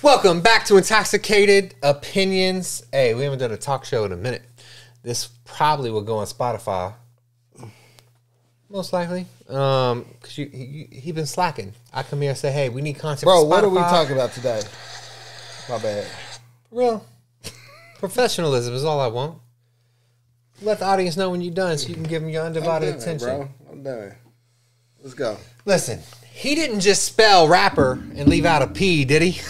Welcome back to Intoxicated Opinions. Hey, we haven't done a talk show in a minute. This probably will go on Spotify. Most likely. Because he been slacking. I come here and say, hey, we need content Bro, for Spotify. what are we talking about today? My bad. Real. Professionalism is all I want. Let the audience know when you're done so you can give them your undivided attention. Bro. I'm done. Let's go. Listen, he didn't just spell rapper and leave out a P, did he?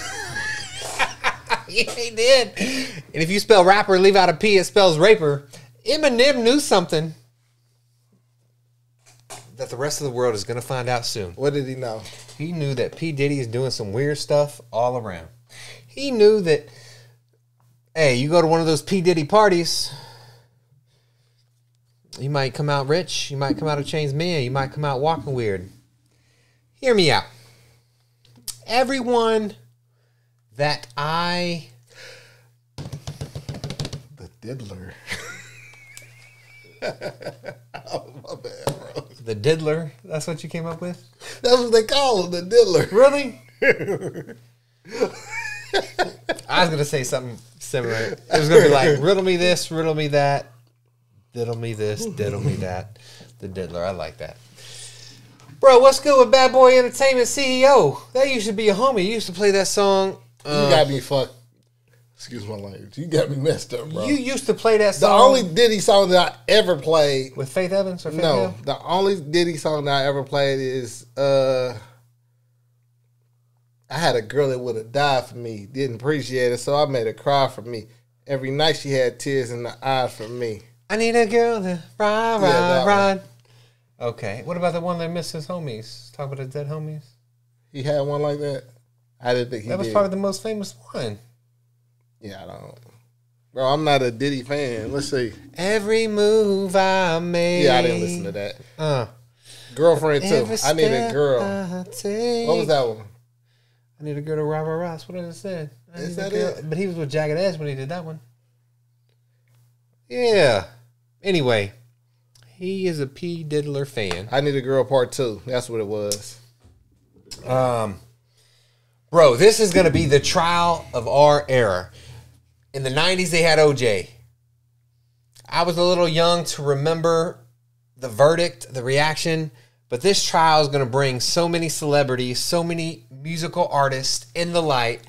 Yeah, he did. And if you spell rapper and leave out a P, it spells raper. Eminem knew something that the rest of the world is going to find out soon. What did he know? He knew that P. Diddy is doing some weird stuff all around. He knew that, hey, you go to one of those P. Diddy parties, you might come out rich, you might come out a changed man, you might come out walking weird. Hear me out. Everyone that The Diddler. Oh, my bad, bro. The Diddler, that's what you came up with? That's what they call him, the Diddler. Really? I was going to say something similar. It was going to be like, riddle me this, riddle me that, diddle me this, diddle me that. The Diddler, I like that. Bro, what's good with Bad Boy Entertainment CEO? That used to be a homie. You used to play that song. You got me fucked. Excuse my language. You got me messed up, bro. You used to play that The song. only Diddy song that I ever played. With Faith Evans or Faith No, Hill? the only Diddy song that I ever played is I had a girl that would have died for me. Didn't appreciate it, so I made her cry for me. Every night she had tears in the eyes for me. I need a girl to ride, Yeah, ride, that ride. Okay. What about the one that missed his homies? Talk about the dead homies. He had one like that? I didn't think he did. That was probably the most famous one. Yeah, I don't. Bro, I'm not a Diddy fan. Let's see. Every move I made. Yeah, I didn't listen to that. Girlfriend too. Every I need a step girl. I take. What was that one? I need a girl to ride my Ross. What did it say? Is that it? But he was with Jagged Edge when he did that one. Yeah. Anyway, he is a P. Diddler fan. I Need a Girl Part 2. That's what it was. Bro, this is going to be the trial of our era. In the 90s, they had OJ. I was a little young to remember the verdict, the reaction, but this trial is going to bring so many celebrities, so many musical artists in the light.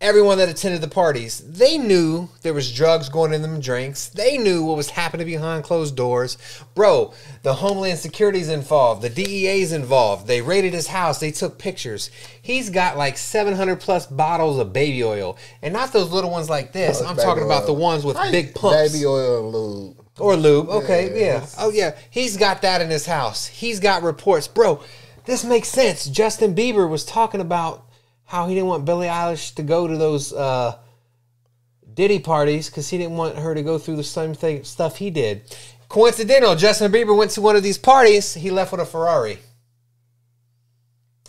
Everyone that attended the parties, they knew there was drugs going in them drinks. They knew what was happening behind closed doors. Bro, the Homeland Security's involved. The DEA's involved. They raided his house. They took pictures. He's got like 700 plus bottles of baby oil. And not those little ones like this. I'm talking about the ones with big pumps. Baby oil and lube. Or lube. Okay, Yeah. yeah. Oh, yeah. He's got that in his house. He's got reports. Bro, this makes sense. Justin Bieber was talking about how he didn't want Billie Eilish to go to those Diddy parties because he didn't want her to go through the same stuff he did. Coincidental, Justin Bieber went to one of these parties. He left with a Ferrari.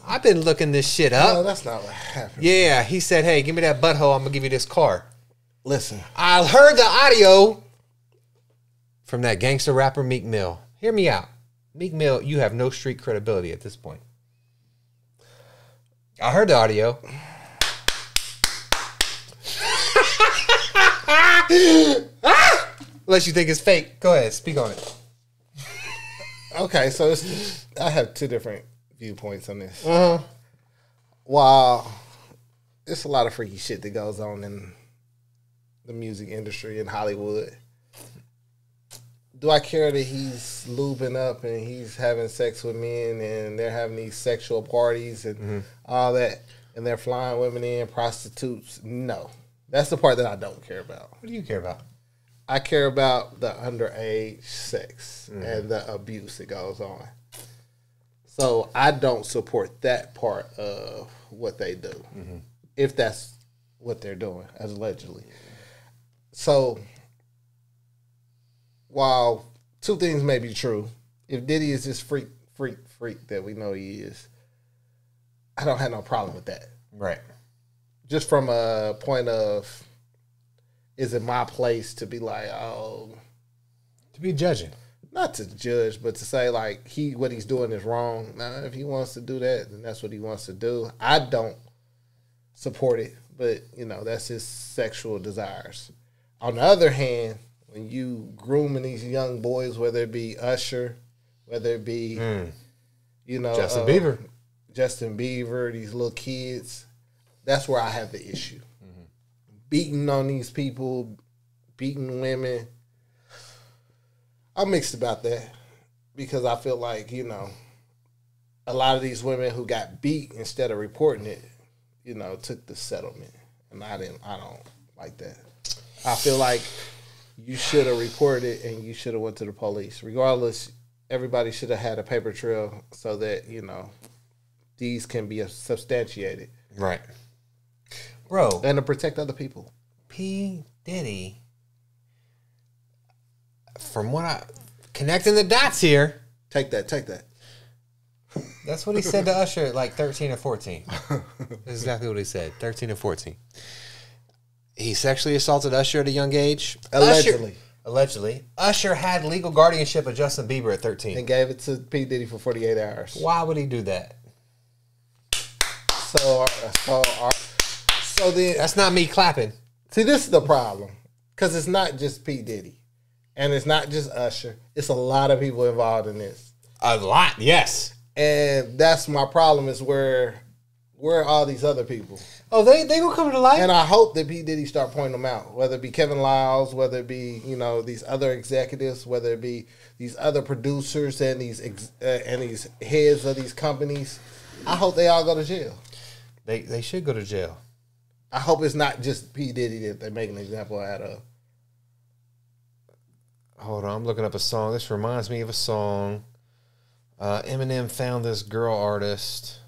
I've been looking this shit up. No, that's not what happened. Yeah, he said, hey, give me that butthole. I'm going to give you this car. Listen. I heard the audio from that gangster rapper Meek Mill. Hear me out. Meek Mill, you have no street credibility at this point. I heard the audio. Unless you think it's fake. Go ahead, speak on it. Okay, so I have two different viewpoints on this. While it's a lot of freaky shit that goes on in the music industry in Hollywood, do I care that he's lubing up and he's having sex with men and they're having these sexual parties and all that and they're flying women in, prostitutes? No. That's the part that I don't care about. What do you care about? I care about the underage sex and the abuse that goes on. So I don't support that part of what they do, if that's what they're doing, as allegedly. So while two things may be true, if Diddy is this freak that we know he is, I don't have no problem with that. Right. Just from a point of, is it my place to be like, oh, To be judging. not to judge, but to say like what he's doing is wrong. Now, if he wants to do that, then that's what he wants to do. I don't support it, but you know that's his sexual desires. On the other hand, when you grooming these young boys, whether it be Usher, whether it be you know Justin Bieber, these little kids, that's where I have the issue. Beating on these people, beating women. I'm mixed about that because I feel like, you know, a lot of these women who got beat instead of reporting it, you know, took the settlement. And I don't like that. I feel like you should have reported it and you should have went to the police. Regardless, everybody should have had a paper trail so that, you know, these can be substantiated. Right. Bro. And to protect other people. P. Diddy, from what connecting the dots here. Take that. That's what he said to Usher at like 13 or 14. That's exactly what he said, 13 or 14. He sexually assaulted Usher at a young age. Allegedly. Usher had legal guardianship of Justin Bieber at 13. And gave it to P. Diddy for 48 hours. Why would he do that? So then... That's not me clapping. See, this is the problem. Because it's not just P. Diddy. And it's not just Usher. It's a lot of people involved in this. A lot, yes. And that's my problem is where are all these other people? Oh, they gonna come to light? And I hope that P. Diddy start pointing them out. Whether it be Kevin Lyles, whether it be, you know, these other executives, whether it be these other producers and these heads of these companies. I hope they all go to jail. They should go to jail. I hope it's not just P. Diddy that they make an example out of. Hold on, I'm looking up a song. This reminds me of a song. Eminem found this girl artist.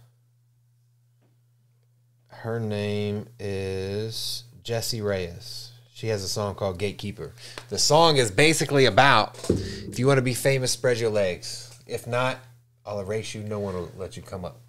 Her name is Jessie Reyes. She has a song called Gatekeeper. The song is basically about, if you want to be famous, spread your legs. If not, I'll erase you. No one will let you come up.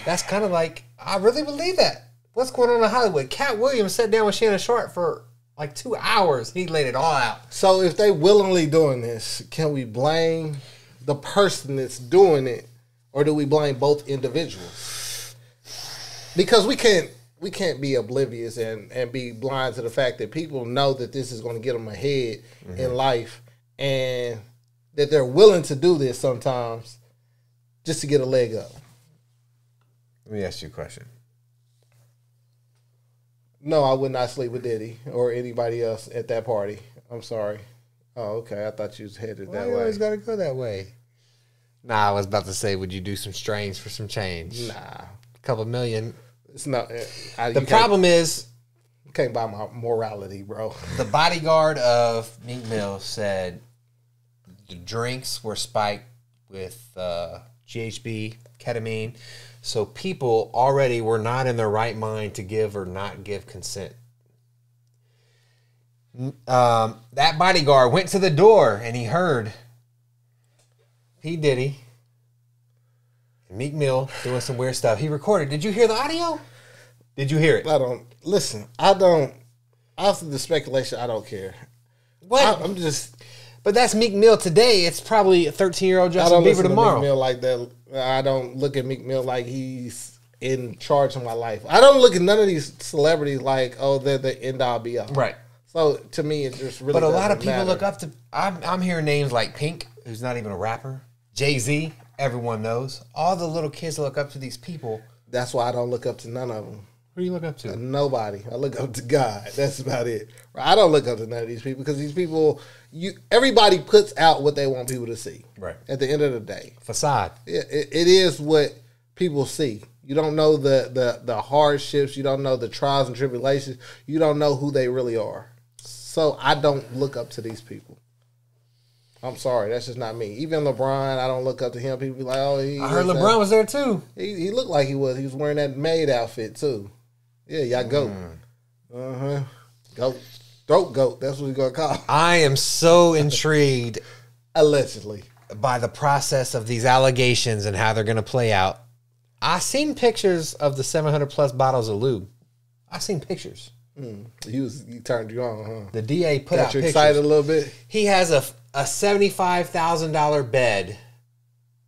That's kind of like, I really believe that. What's going on in Hollywood? Cat Williams sat down with Shannon Sharp for like 2 hours. He laid it all out. So if they willingly doing this, can we blame the person that's doing it, or do we blame both individuals? Because we can't be oblivious and be blind to the fact that people know that this is going to get them ahead in life, and that they're willing to do this sometimes just to get a leg up. Let me ask you a question. No, I would not sleep with Diddy or anybody else at that party. I'm sorry. Oh, okay. I thought you was headed that way. You always got to go that way. Nah, I was about to say, would you do some strange for some change? Nah. A couple million. It's not. The problem is, you can't buy my morality, bro. The bodyguard of Meek Mill said the drinks were spiked with GHB, ketamine. So people already were not in their right mind to give or not give consent. That bodyguard went to the door and he heard P. Diddy and Meek Mill doing some weird stuff. He recorded. Did you hear the audio? Did you hear it? After the speculation, I don't care. What? I'm just... But that's Meek Mill today. It's probably a 13-year-old Justin Bieber tomorrow. Meek Mill like that. I don't look at Meek Mill like he's in charge of my life. I don't look at none of these celebrities like, oh, they're the end all be all. Right. So to me, it just really. But a lot of people matter. look up to. I'm hearing names like Pink, who's not even a rapper. Jay-Z, everyone knows. All the little kids look up to these people. That's why I don't look up to none of them. Who do you look up to? Nobody. I look up to God. That's about it. I don't look up to none of these people because these people, everybody puts out what they want people to see. Right. At the end of the day. Facade. It is what people see. You don't know the hardships. You don't know the trials and tribulations. You don't know who they really are. So I don't look up to these people. I'm sorry. That's just not me. Even LeBron, I don't look up to him. People be like, oh, I heard LeBron was there too. He looked like he was. He was wearing that maid outfit too. Yeah, y'all goat. Goat. Throat goat. That's what we're going to call it. I am so intrigued. Allegedly. By the process of these allegations and how they're going to play out. I seen pictures of the 700 plus bottles of lube. I seen pictures. He turned you on, huh? The DA put out you pictures. Excited a little bit? He has a $75,000 bed.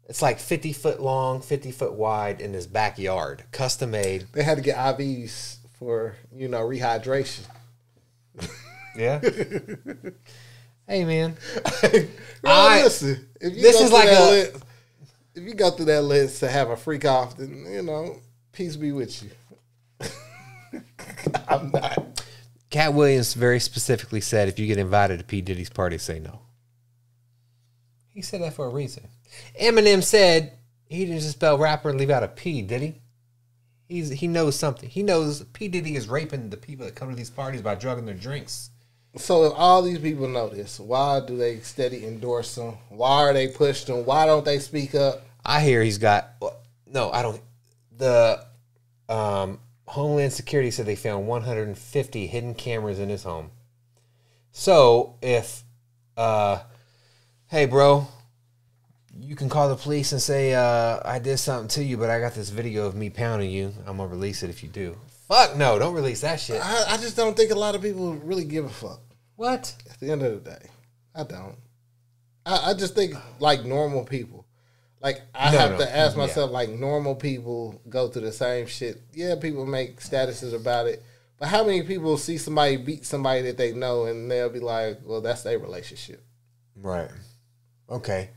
It's like 50 foot long, 50 foot wide in his backyard. Custom made. They had to get IVs for rehydration. Yeah. Hey, man. Listen. If you go through that list to have a freak off, then peace be with you. I'm not. Cat Williams very specifically said, if you get invited to P. Diddy's party, say no. He said that for a reason. Eminem said he didn't just spell rapper and leave out a P, did he? He knows something. He knows P. Diddy is raping the people that come to these parties by drugging their drinks. So if all these people know this, why do they steady endorse him? Why are they pushed him? Why don't they speak up? I hear he's got... No, I don't... The Homeland Security said they found 150 hidden cameras in his home. So if... hey, bro, you can call the police and say, I did something to you, but I got this video of me pounding you. I'm going to release it if you do. Fuck no, don't release that shit. I just don't think a lot of people really give a fuck. What? At the end of the day, I don't. I just think like normal people. Like I have to ask myself, like normal people go through the same shit. Yeah, people make statuses about it. But how many people see somebody beat somebody that they know and they'll be like, well, that's their relationship. Right. Okay.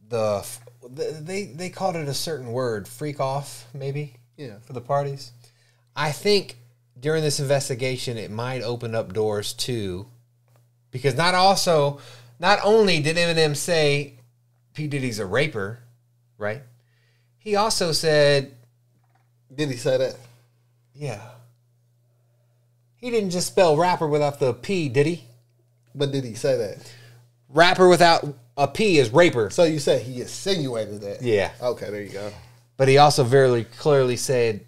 They called it a certain word, freak off, maybe. Yeah. For the parties. I think during this investigation, it might open up doors too, because not only did Eminem say P. Diddy's a raper, right? He also said... Did he say that? Yeah. He didn't just spell rapper without the P, did he? But did he say that? Rapper without a P is raper. So you say he insinuated that? Yeah. Okay, there you go. But he also very clearly said,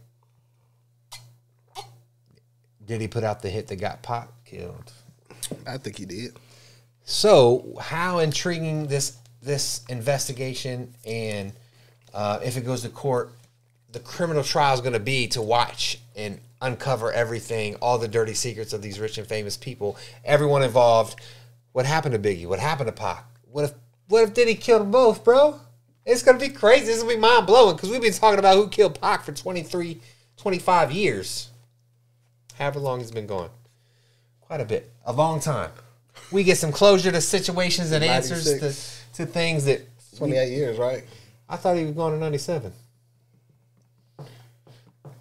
did he put out the hit that got Pac killed? I think he did. So how intriguing this investigation and if it goes to court, the criminal trial is going to be to watch and uncover everything, all the dirty secrets of these rich and famous people, everyone involved. What happened to Biggie? What happened to Pac? What if Diddy killed them both, bro? It's going to be crazy. This is going to be mind-blowing because we've been talking about who killed Pac for 25 years. However long it's been going. Quite a bit. A long time. We get some closure to situations and answers to things that... 28 years, right? I thought he was going to 97.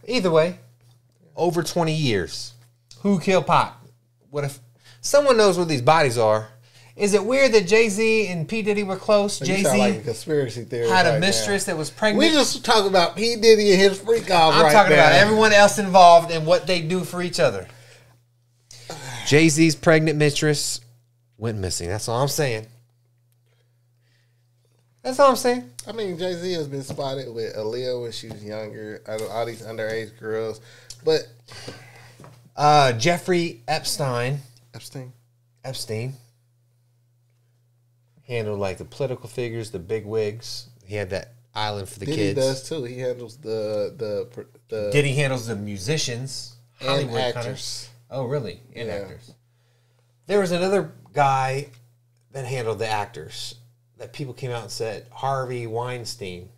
Either way, over 20 years. Who killed Pac? What if... Someone knows where these bodies are. Is it weird that Jay-Z and P. Diddy were close? Jay-Z like a conspiracy theory had a mistress that was pregnant. We just talk about P. Diddy and his freak off I'm talking about everyone else involved and what they do for each other. Jay-Z's pregnant mistress went missing. That's all I'm saying. That's all I'm saying. I mean, Jay-Z has been spotted with Aaliyah when she was younger. All these underage girls. But Jeffrey Epstein handled like the political figures, the big wigs. He had that island for the Diddy kids. Diddy does too. He handles the Diddy handles the musicians, Hollywood and actors. Oh, really? And actors. There was another guy that handled the actors that people came out and said, Harvey Weinstein.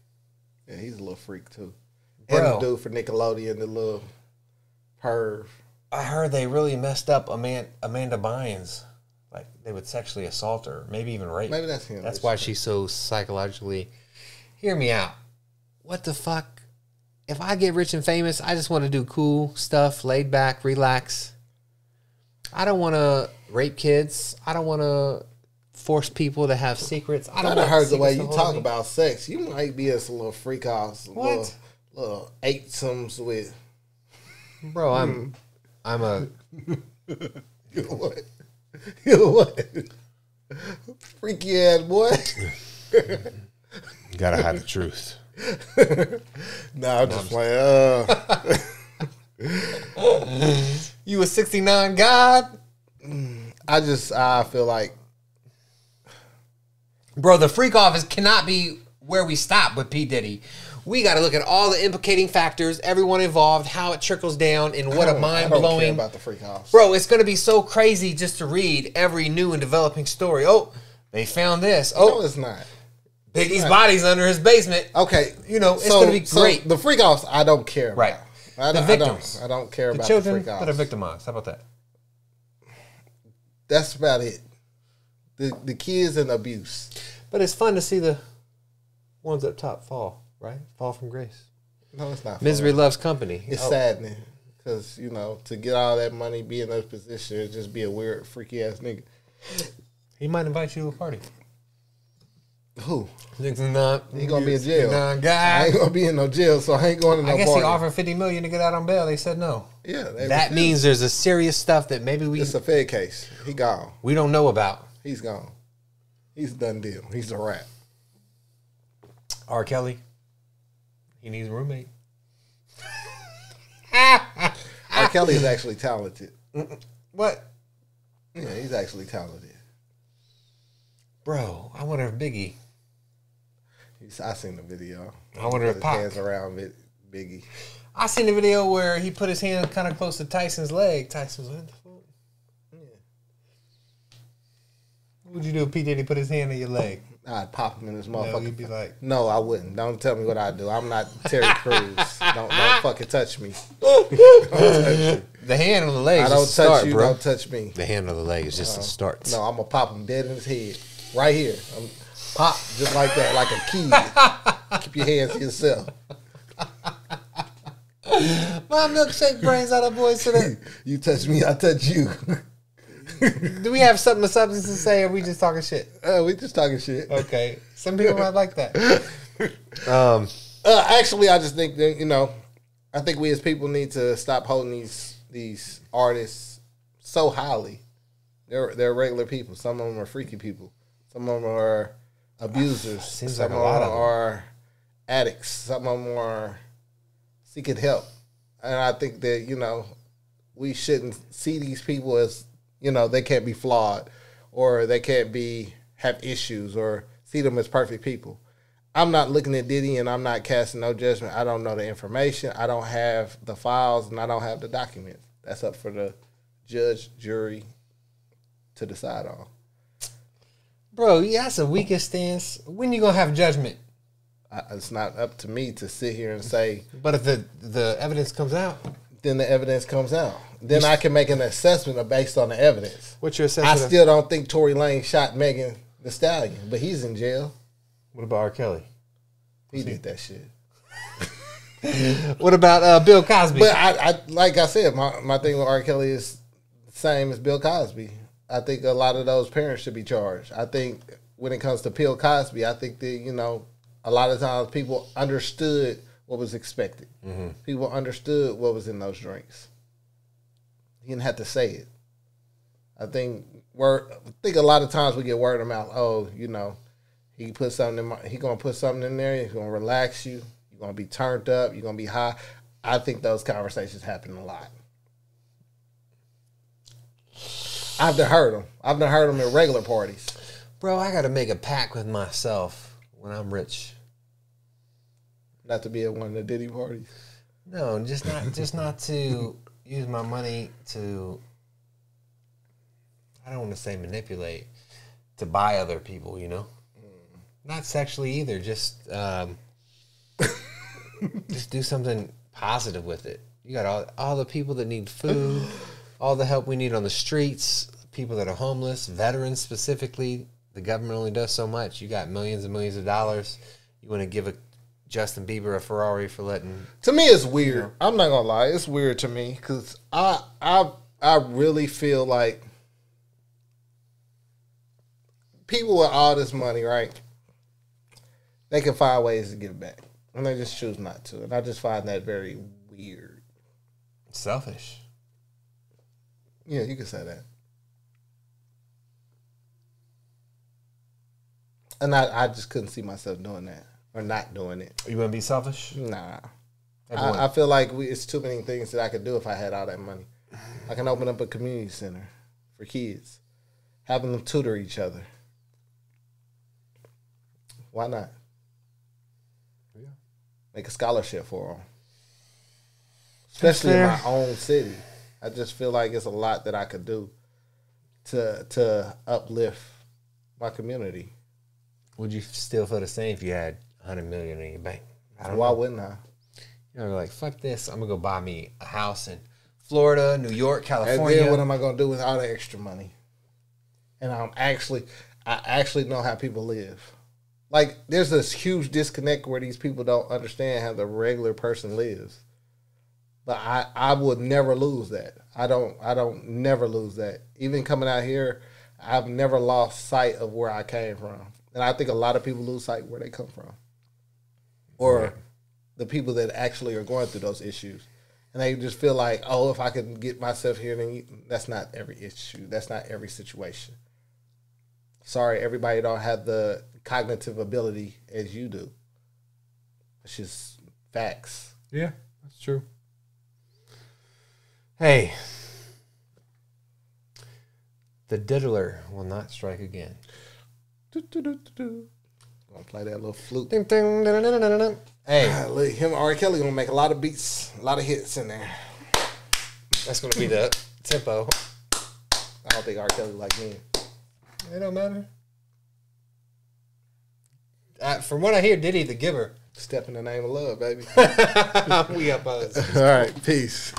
Yeah, he's a little freak too. Bro, and the dude for Nickelodeon, the little perv. I heard they really messed up Amanda Bynes. Like, they would sexually assault her, maybe even rape. Maybe that's him. That's why she's so psychologically... Hear me out. What the fuck? If I get rich and famous, I just want to do cool stuff, laid back, relax. I don't want to rape kids. I don't want to force people to have secrets. I don't heard the way you talk about sex. You might be a little freak offs. What? Little eightsomes with... Bro, I'm a... You know what? You know what? Freaky ass boy. You gotta hide the truth. I'm just playing. You a 69 God? I feel like, bro, the freak office cannot be where we stop with P. Diddy. We got to look at all the implicating factors, everyone involved, how it trickles down, and what a mind-blowing... I don't care about the freak house. Bro, it's going to be so crazy just to read every new and developing story. Oh, they found this. Oh, no, it's not. Biggie's body's under his basement. Okay. You know, it's going to be great. So the freak house, I don't care about. Right. The victims. I don't care about the children the freak that are victimized. How about that? That's about it. The kids and abuse. But it's fun to see the ones up top fall, right? Fall from grace. No, it's not. Misery fun. loves company. It's saddening because to get all that money, be in those positions, just be a weird, freaky ass nigga. He might invite you to a party. Who? He gonna be in jail. Guy. I ain't gonna be in no jail, so I ain't going to no party. I guess he offered $50 million to get out on bail. They said no. Yeah, that means there's a serious stuff that maybe it's a Fed case. He gone. We don't know about. He's gone. He's a done deal. He's a rat. R. Kelly. He needs a roommate. R. Kelly is actually talented. What? Yeah, he's actually talented. Bro, I wonder if Biggie. I seen the video. I wonder if Pac. Hands around Biggie. I seen the video where he put his hand kind of close to Tyson's leg. Tyson's what the fuck? Yeah. What would you do if P. Diddy put his hand on your leg? I'd pop him in his motherfucker. No, you'd be like, no, I wouldn't. Don't tell me what I'd do. I'm not Terry Crews. don't fucking touch me. Don't touch me. The hand on the leg. I don't touch start, you. Bro. Don't touch me. The hand on the leg is just a start. No, I'm gonna pop him dead in his head, right here. Pop just like that, like a key. Keep your hands to yourself. My milkshake brains out of boys today. You touch me, I touch you. Do we have something of substance to say, or are we just talking shit? We just talking shit. Okay. Some people might like that. Actually, I just think that, I think we as people need to stop holding these artists so highly. They're regular people. Some of them are freaky people. Some of them are abusers. Seems some like a lot of them are addicts. Some of them are seeking help. And I think that, we shouldn't see these people as, they can't be flawed or they can't have issues or see them as perfect people. I'm not looking at Diddy and I'm not casting no judgment. I don't know the information. I don't have the files and I don't have the documents. That's up for the judge, jury to decide on. Bro, yeah, that's the weakest stance. When you going to have judgment? It's not up to me to sit here and say. But if the evidence comes out? Then the evidence comes out. Then I can make an assessment based on the evidence. What's your assessment? I still don't think Tory Lanez shot Megan Thee Stallion, but he's in jail. What about R. Kelly? He did that shit. What about Bill Cosby? But I like I said, my thing with R. Kelly is the same as Bill Cosby. I think a lot of those parents should be charged. I think when it comes to Bill Cosby, I think that, a lot of times people understood what was expected. Mm-hmm. People understood what was in those drinks. He didn't have to say it. I think a lot of times we get word of mouth. Oh, he put something he gonna put something in there. He's gonna relax you. You're gonna be turned up. You're gonna be high. I think those conversations happen a lot. I've done heard them at regular parties. Bro, I got to make a pact with myself when I'm rich. Not to be at one of the Diddy parties. No, just not to use my money to. I don't want to say manipulate, to buy other people. Not sexually either. Just just do something positive with it. You got all the people that need food, all the help we need on the streets, people that are homeless, veterans specifically. The government only does so much. You got millions and millions of dollars. You want to give Justin Bieber a Ferrari for letting... To me, it's weird. I'm not going to lie. It's weird to me because I really feel like people with all this money, right, they can find ways to give back. And they just choose not to. And I just find that very weird. Selfish. Yeah, you can say that. And I just couldn't see myself doing that or not doing it. You want to be selfish? Nah. I feel like it's too many things that I could do if I had all that money. I can open up a community center for kids, having them tutor each other. Why not? Yeah. Make a scholarship for them. Especially in my own city. I just feel like it's a lot that I could do to uplift my community. Would you still feel the same if you had $100 million in your bank? Why wouldn't I? You're like, fuck this. I'm gonna go buy me a house in Florida, New York, California. And then what am I gonna do with all the extra money? And I actually know how people live. Like, there's this huge disconnect where these people don't understand how the regular person lives. But I would never lose that. I don't never lose that. Even coming out here, I've never lost sight of where I came from. And I think a lot of people lose sight where they come from. Or the people that actually are going through those issues. And they just feel like, oh, if I can get myself here, then that's not every issue. That's not every situation. Sorry, everybody don't have the cognitive ability as you do. It's just facts. Yeah, that's true. Hey, the Diddler will not strike again. Gonna play that little flute. Ding, ding, ding, ding, ding, ding. Hey, Look, him and R. Kelly gonna make a lot of beats, a lot of hits in there. that's gonna be the tempo. I don't think R. Kelly like me. It don't matter. From what I hear, Diddy the giver. Step in the name of love, baby. We up, buzz. All right, peace.